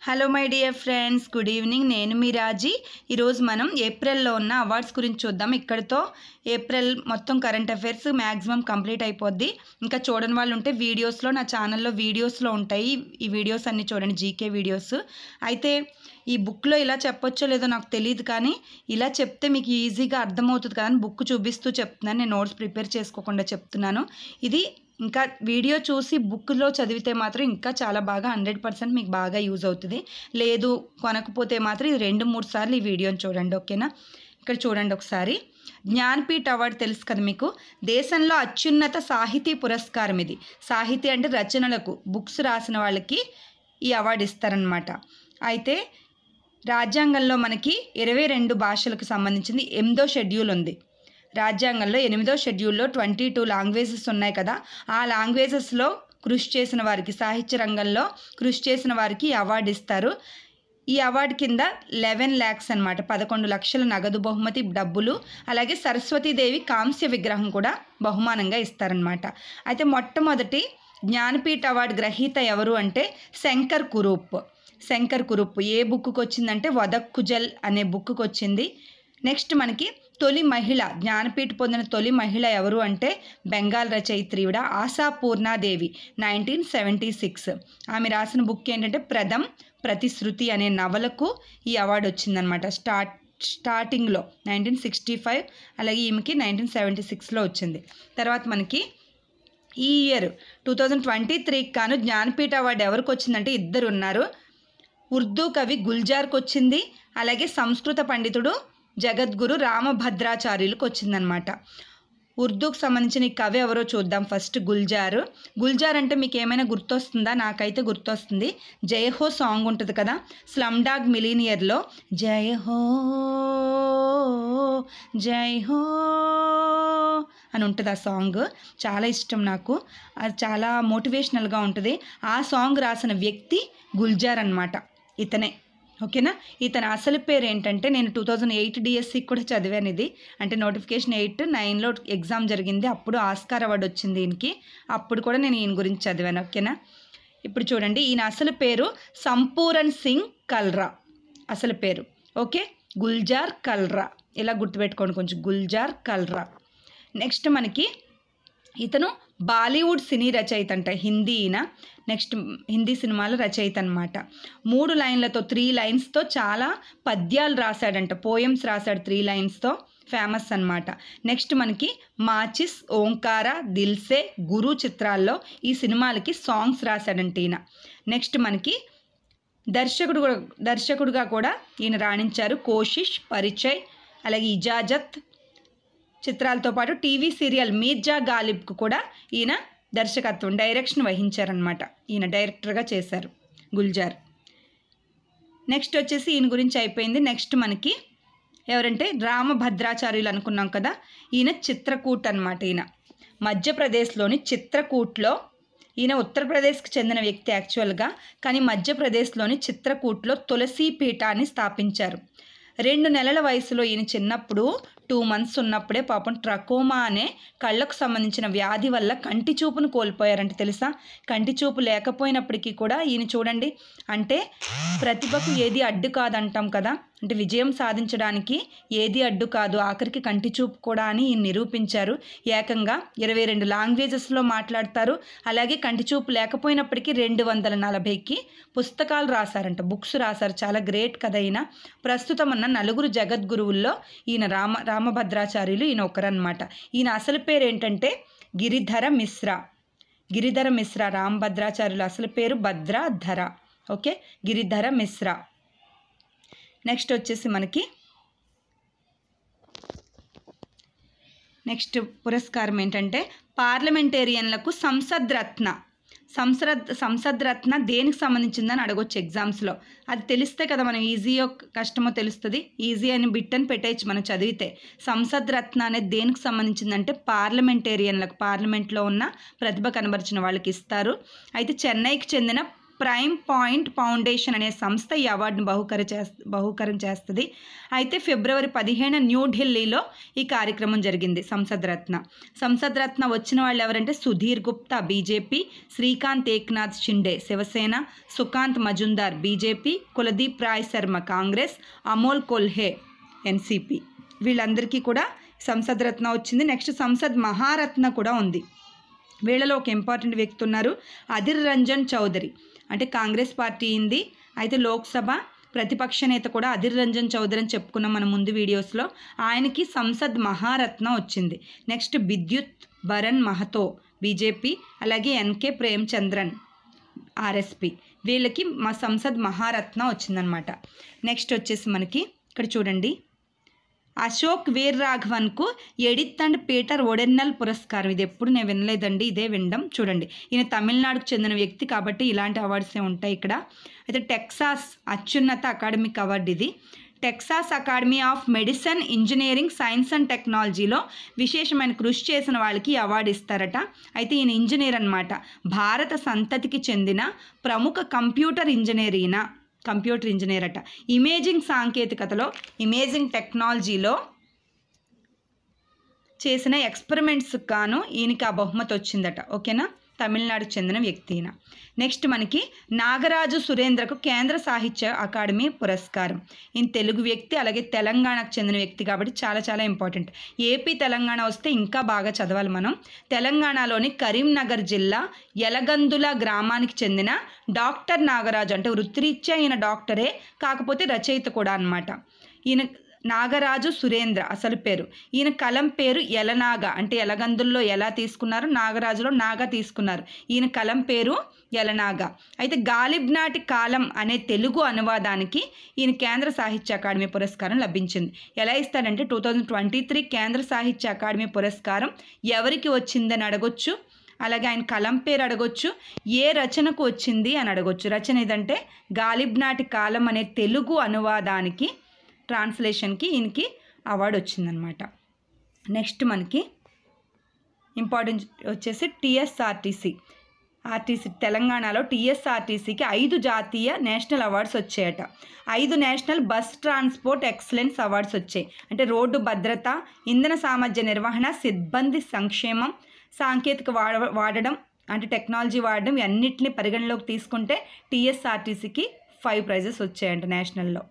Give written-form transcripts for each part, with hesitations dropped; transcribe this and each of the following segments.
Hello my dear friends, good evening. నేను మీ రాజీ. ఈరోజు మనం ఏప్రిల్లో ఉన్న అవార్డ్స్ గురించి చూద్దాం. ఇక్కడితో ఏప్రిల్ మొత్తం కరెంట్ అఫైర్స్ మ్యాక్సిమం కంప్లీట్ అయిపోద్ది. ఇంకా చూడని వాళ్ళు ఉంటే వీడియోస్లో, నా ఛానల్లో వీడియోస్లో ఉంటాయి. ఈ వీడియోస్ అన్నీ చూడండి, జీకే వీడియోస్. అయితే ఈ బుక్లో ఇలా చెప్పొచ్చో లేదో నాకు తెలియదు, కానీ ఇలా చెప్తే మీకు ఈజీగా అర్థమవుతుంది కదా అని బుక్ చూపిస్తూ చెప్తున్నాను. నేను నోట్స్ ప్రిపేర్ చేసుకోకుండా చెప్తున్నాను. ఇది ఇంకా వీడియో చూసి బుక్లో చదివితే మాత్రం ఇంకా చాలా బాగా 100% మీకు బాగా యూజ్ అవుతుంది. లేదు కొనకపోతే మాత్రం ఇది 2-3 సార్లు ఈ వీడియోని చూడండి, ఓకేనా? ఇక్కడ చూడండి ఒకసారి. జ్ఞాన్పీఠ్ అవార్డు తెలుసు కదా మీకు. దేశంలో అత్యున్నత సాహితీ పురస్కారం ఇది. సాహితీ అంటే రచనలకు, బుక్స్ రాసిన వాళ్ళకి ఈ అవార్డు ఇస్తారనమాట. అయితే రాజ్యాంగంలో మనకి 22 భాషలకు సంబంధించింది 8వ షెడ్యూల్ ఉంది. రాజ్యాంగంలో 8వ షెడ్యూల్లో 22 లాంగ్వేజెస్ ఉన్నాయి కదా. ఆ లాంగ్వేజెస్లో కృషి చేసిన వారికి, సాహిత్య రంగంలో కృషి చేసిన వారికి ఈ అవార్డు ఇస్తారు. ఈ అవార్డు కింద 11 lakhs అనమాట, 11 లక్షల నగదు బహుమతి డబ్బులు, అలాగే సరస్వతీదేవి కాంస్య విగ్రహం కూడా బహుమానంగా ఇస్తారనమాట. అయితే మొట్టమొదటి జ్ఞానపీఠ్ అవార్డు గ్రహీత ఎవరు అంటే శంకర్ కురూప్. శంకర్ కురూప్ ఏ బుక్కు వచ్చిందంటే వదక్కుజల్ అనే బుక్కు వచ్చింది. నెక్స్ట్ మనకి తొలి మహిళ, జ్ఞానపీఠ పొందిన తొలి మహిళ ఎవరు అంటే బెంగాల్ రచయిత్రీవిడ ఆశాపూర్ణాదేవి, 1976. ఆమె రాసిన బుక్ ఏంటంటే ప్రతిశ్రుతి అనే నవలకు ఈ అవార్డు వచ్చిందనమాట. స్టార్టింగ్లో 1965, అలాగే ఈమెకి 1976లో వచ్చింది. తర్వాత మనకి ఈ ఇయర్ 2023కి కాను జ్ఞానపీఠ అవార్డు ఎవరికి వచ్చిందంటే ఇద్దరు ఉన్నారు. ఉర్దూ కవి గుల్జార్కి వచ్చింది, అలాగే సంస్కృత పండితుడు జగద్గురు రామభద్రాచార్యులకు వచ్చిందనమాట. ఉర్దూకు సంబంధించిన ఈ కవి ఎవరో చూద్దాం. ఫస్ట్ గుల్జార్ అంటే మీకు ఏమైనా గుర్తొస్తుందా? నాకైతే గుర్తొస్తుంది. జయహో సాంగ్ ఉంటుంది కదా, స్లమ్ డాగ్ మిలీనియర్లో జయ హో జై హో అని ఉంటుంది. ఆ సాంగ్ చాలా ఇష్టం నాకు, అది చాలా మోటివేషనల్గా ఉంటుంది. ఆ సాంగ్ రాసిన వ్యక్తి గుల్జార్ అనమాట, ఇతనే, ఓకేనా? ఇతని అసలు పేరు ఏంటంటే, నేను 2008 డిఎస్సికి కూడా చదివాను ఇది. అంటే నోటిఫికేషన్ 8-9లో ఎగ్జామ్ జరిగింది, అప్పుడు ఆస్కార్ అవార్డు వచ్చింది దీనికి. అప్పుడు కూడా నేను ఈయన గురించి చదివాను, ఓకేనా? ఇప్పుడు చూడండి, ఈయన అసలు పేరు సంపూరన్ సింగ్ కల్రా అసలు పేరు, ఓకే? గుల్జార్ కల్రా, ఇలా గుర్తుపెట్టుకోండి కొంచెం, గుల్జార్ కల్రా. నెక్స్ట్ మనకి ఇతను బాలీవుడ్ సినీ రచయిత అంట, హిందీ ఈయన. నెక్స్ట్ హిందీ సినిమాల రచయిత అనమాట. 3 లైన్లతో 3 లైన్స్తో చాలా పద్యాలు రాశాడంట, పోయమ్స్ రాశాడు 3 లైన్స్తో, ఫేమస్ అనమాట. నెక్స్ట్ మనకి మాచిస్, ఓంకార, దిల్సే, గురు చిత్రాల్లో ఈ సినిమాలకి సాంగ్స్ రాశాడంట ఈయన. నెక్స్ట్ మనకి దర్శకుడుగా కూడా ఈయన రాణించారు. కోషిష్, పరిచయ్, అలాగే ఇజాజత్ చిత్రాలతో పాటు టీవీ సీరియల్ మీర్జా గాలిబ్కు కూడా ఈయన దర్శకత్వం, డైరెక్షన్ వహించారనమాట. ఈయన డైరెక్టర్గా చేశారు గుల్జార్. నెక్స్ట్ వచ్చేసి ఈయన గురించి అయిపోయింది. నెక్స్ట్ మనకి ఎవరంటే రామభద్రాచార్యులు అనుకున్నాం కదా, ఈయన చిత్రకూట్ అనమాట. ఈయన మధ్యప్రదేశ్లోని చిత్రకూట్లో, ఈయన ఉత్తరప్రదేశ్కి చెందిన వ్యక్తి యాక్చువల్గా, కానీ మధ్యప్రదేశ్లోని చిత్రకూట్లో తులసీ పీఠాన్ని స్థాపించారు. 2 నెలల వయసులో ఈయన చిన్నప్పుడు 2 months ఉన్నప్పుడే పాపం ట్రకోమా అనే కళ్ళకు సంబంధించిన వ్యాధి వల్ల కంటి చూపును కోల్పోయారంటే తెలుసా? కంటి చూపు లేకపోయినప్పటికీ కూడా ఈయన చూడండి, అంటే ప్రతిభకు ఏది అడ్డు కాదంటాం కదా, అంటే విజయం సాధించడానికి ఏది అడ్డు కాదు, ఆఖరికి కంటి చూపు కూడా అని ఈయన నిరూపించారు. ఏకంగా 22 లాంగ్వేజెస్లో మాట్లాడతారు. అలాగే కంటి చూపు లేకపోయినప్పటికీ 240కి పుస్తకాలు రాశారంట, బుక్స్ రాశారు. చాలా గ్రేట్ కదా ఈయన. ప్రస్తుతం ఉన్న 4 జగద్గురువుల్లో ఈయన రామభద్రాచార్యులు ఈయన ఒకరన్నమాట. ఈయన అసలు పేరు ఏంటంటే గిరిధర మిశ్రా. రామభద్రాచార్యులు అసలు పేరు భద్రాధర, ఓకే? గిరిధర మిశ్రా. నెక్స్ట్ వచ్చేసి మనకి నెక్స్ట్ పురస్కారం ఏంటంటే పార్లమెంటేరియన్లకు సంసద్ రత్న దేనికి సంబంధించిందని అడగొచ్చు ఎగ్జామ్స్లో. అది తెలిస్తే కదా మనం ఈజీయో కష్టమో తెలుస్తుంది. ఈజీ అని బిట్ అని పెట్టేయచ్చు మనం చదివితే. సంసద్ రత్న అనేది దేనికి సంబంధించిందంటే పార్లమెంటేరియన్లకు, పార్లమెంట్లో ఉన్న ప్రతిభ కనబరిచిన వాళ్ళకి ఇస్తారు. అయితే చెన్నైకి చెందిన ప్రైమ్ పాయింట్ ఫౌండేషన్ అనే సంస్థ ఈ అవార్డును బహుకరం చేస్తుంది. అయితే ఫిబ్రవరి 15 న్యూఢిల్లీలో ఈ కార్యక్రమం జరిగింది. సంసద్ రత్న వచ్చిన వాళ్ళు ఎవరంటే Sudhir Gupta BJP, Shrikant Eknath Shinde Shivsena, Sukanta Majumdar BJP, Kuldeep Rai Sharma Congress, Amol Kolhe NCP. వీళ్ళందరికీ కూడా సంసద్ రత్న వచ్చింది. నెక్స్ట్ సంసద్ మహారత్న కూడా ఉంది. వీళ్ళలో ఒక ఇంపార్టెంట్ వ్యక్తి ఉన్నారు, అధిర్ రంజన్ చౌదరి. అంటే కాంగ్రెస్ పార్టీ ఉంది. అయితే లోక్సభ ప్రతిపక్ష నేత కూడా అధిర్ రంజన్ చౌదరి అని చెప్పుకున్నాం మనం ముందు వీడియోస్లో. ఆయనకి సంసద్ మహారత్న వచ్చింది. నెక్స్ట్ విద్యుత్ బరన్ మహతో బీజేపీ, అలాగే ఎన్కే ప్రేమచంద్రన్ ఆర్ఎస్పీ. వీళ్ళకి మా సంసద్ మహారత్న వచ్చిందనమాట. నెక్స్ట్ వచ్చేసి మనకి ఇక్కడ చూడండి, అశోక్ వీర్ రాఘవన్కు ఎడిత్ అండ్ పీటర్ ఒడెన్నల్ పురస్కారం. ఇది ఎప్పుడు నేను వినలేదండి, ఇదే వినడం. చూడండి, ఈయన తమిళనాడుకు చెందిన వ్యక్తి కాబట్టి ఇలాంటి అవార్డ్సే ఉంటాయి ఇక్కడ. అయితే టెక్సాస్ అత్యున్నత అకాడమిక్ అవార్డు ఇది. Texas academy of medicine, engineering, science and టెక్నాలజీలో విశేషమైన కృషి చేసిన వాళ్ళకి ఈ అవార్డు ఇస్తారట. అయితే ఈయన ఇంజనీర్ అనమాట. భారత సంతతికి చెందిన ప్రముఖ కంప్యూటర్ ఇంజనీర్ అట. ఇమేజింగ్ సాంకేతికతలో, ఇమేజింగ్ టెక్నాలజీలో చేసిన ఎక్స్పెరిమెంట్స్కి గాను ఈయనకి ఆ బహుమతి వచ్చిందట. ఓకేనా, తమిళనాడుకు చెందిన వ్యక్తి ఈయన. నెక్స్ట్ మనకి నాగరాజు సురేంద్రకు కేంద్ర సాహిత్య అకాడమీ పురస్కారం. ఈయన తెలుగు వ్యక్తి, అలాగే తెలంగాణకు చెందిన వ్యక్తి కాబట్టి చాలా చాలా ఇంపార్టెంట్. ఏపీ తెలంగాణ వస్తే ఇంకా బాగా చదవాలి మనం. తెలంగాణలోని కరీంనగర్ జిల్లా యలగందుల గ్రామానికి చెందిన డాక్టర్ నాగరాజు. అంటే వృత్తిరీత్యా ఈయన డాక్టరే, కాకపోతే రచయిత కూడా అన్నమాట. ఈయన నాగరాజు సురేంద్ర అసలు పేరు. ఈయన కలం పేరు యలనాగ. అంటే యలగందుల్లో ఎలా తీసుకున్నారు, నాగరాజులో నాగా తీసుకున్నారు. ఈయన కలం పేరు యలనాగ. అయితే గాలిబ్ నాటి కాలం అనే తెలుగు అనువాదానికి ఈయన కేంద్ర సాహిత్య అకాడమీ పురస్కారం లభించింది. ఎలా ఇస్తాడంటే 2023 కేంద్ర సాహిత్య అకాడమీ పురస్కారం ఎవరికి వచ్చిందని అడగొచ్చు, అలాగే ఆయన కలం పేరు అడగొచ్చు, ఏ రచనకు వచ్చింది అని అడగొచ్చు. రచన ఏదంటే గాలిబ్ నాటి కాలం అనే తెలుగు అనువాదానికి, ట్రాన్స్లేషన్కి ఈయనకి అవార్డు వచ్చిందనమాట. నెక్స్ట్ మనకి ఇంపార్టెంట్ వచ్చేసి టీఎస్ఆర్టీసీ తెలంగాణలో టీఎస్ఆర్టీసీకి 5 జాతీయ నేషనల్ అవార్డ్స్ వచ్చాయట. 5 national bus transport excellence awards వచ్చాయి. అంటే రోడ్డు భద్రత, ఇంధన సామర్థ్య నిర్వహణ, సిబ్బంది సంక్షేమం, సాంకేతిక వాడడం అంటే టెక్నాలజీ వాడడం, అన్నిటిని పరిగణలోకి తీసుకుంటే టీఎస్ఆర్టీసీకి 5 ప్రైజెస్ వచ్చాయంట నేషనల్లో.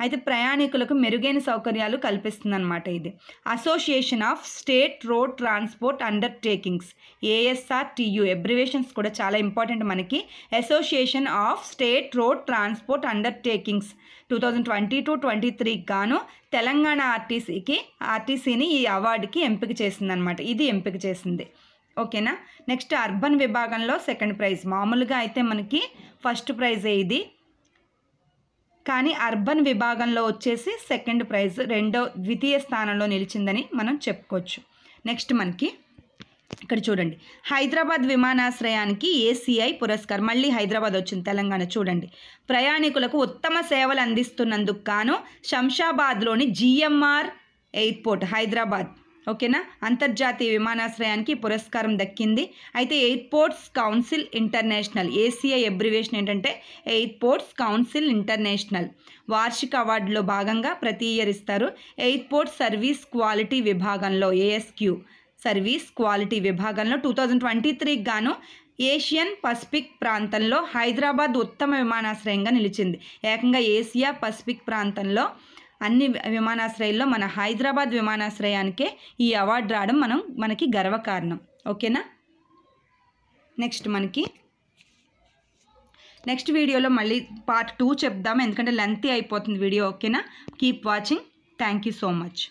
అయితే ప్రయాణికులకు మెరుగైన సౌకర్యాలు కల్పిస్తుందన్నమాట ఇది. Association of state road transport undertakings, ASRTU abbreviations కూడా చాలా ఇంపార్టెంట్ మనకి. Association of state road transport undertakings 2022-23 గాను తెలంగాణ ఆర్టీసీని ఈ అవార్డుకి ఎంపిక చేసిందనమాట. ఇది ఎంపిక చేసింది. ఓకేనా. నెక్స్ట్ అర్బన్ విభాగంలో సెకండ్ ప్రైజ్. మామూలుగా అయితే మనకి ఫస్ట్ ప్రైజే ఇది, కానీ అర్బన్ విభాగంలో వచ్చేసి సెకండ్ ప్రైజ్, ద్వితీయ స్థానంలో నిలిచిందని మనం చెప్పుకోవచ్చు. నెక్స్ట్ మనకి ఇక్కడ చూడండి, హైదరాబాద్ విమానాశ్రయానికి ACI పురస్కారం. మళ్ళీ హైదరాబాద్ వచ్చింది తెలంగాణ. చూడండి, ప్రయాణికులకు ఉత్తమ సేవలు అందిస్తున్నందుకు గాను శంషాబాద్లోని GMR ఎయిర్పోర్ట్ హైదరాబాద్, ఓకేనా, అంతర్జాతీయ విమానాశ్రయానికి పురస్కారం దక్కింది. అయితే airports council international, ACI abbreviation ఏంటంటే ఎయిర్పోర్ట్స్ కౌన్సిల్ ఇంటర్నేషనల్ వార్షిక అవార్డులో భాగంగా ప్రతి ఇయర్ ఇస్తారు. ఎయిర్పోర్ట్ సర్వీస్ క్వాలిటీ విభాగంలో, ASQ సర్వీస్ క్వాలిటీ విభాగంలో 2023 గాను ఏషియన్ పసిఫిక్ ప్రాంతంలో హైదరాబాద్ ఉత్తమ విమానాశ్రయంగా నిలిచింది. ఏకంగా ఏసియా పసిఫిక్ ప్రాంతంలో అన్ని విమానాశ్రయాల్లో మన హైదరాబాద్ విమానాశ్రయానికే ఈ అవార్డు రావడం మనకి గర్వకారణం. ఓకేనా. నెక్స్ట్ వీడియోలో మళ్ళీ పార్ట్ 2 చెప్దాం, ఎందుకంటే లెంతీ అయిపోతుంది వీడియో. ఓకేనా. Keep watching. Thank you so much.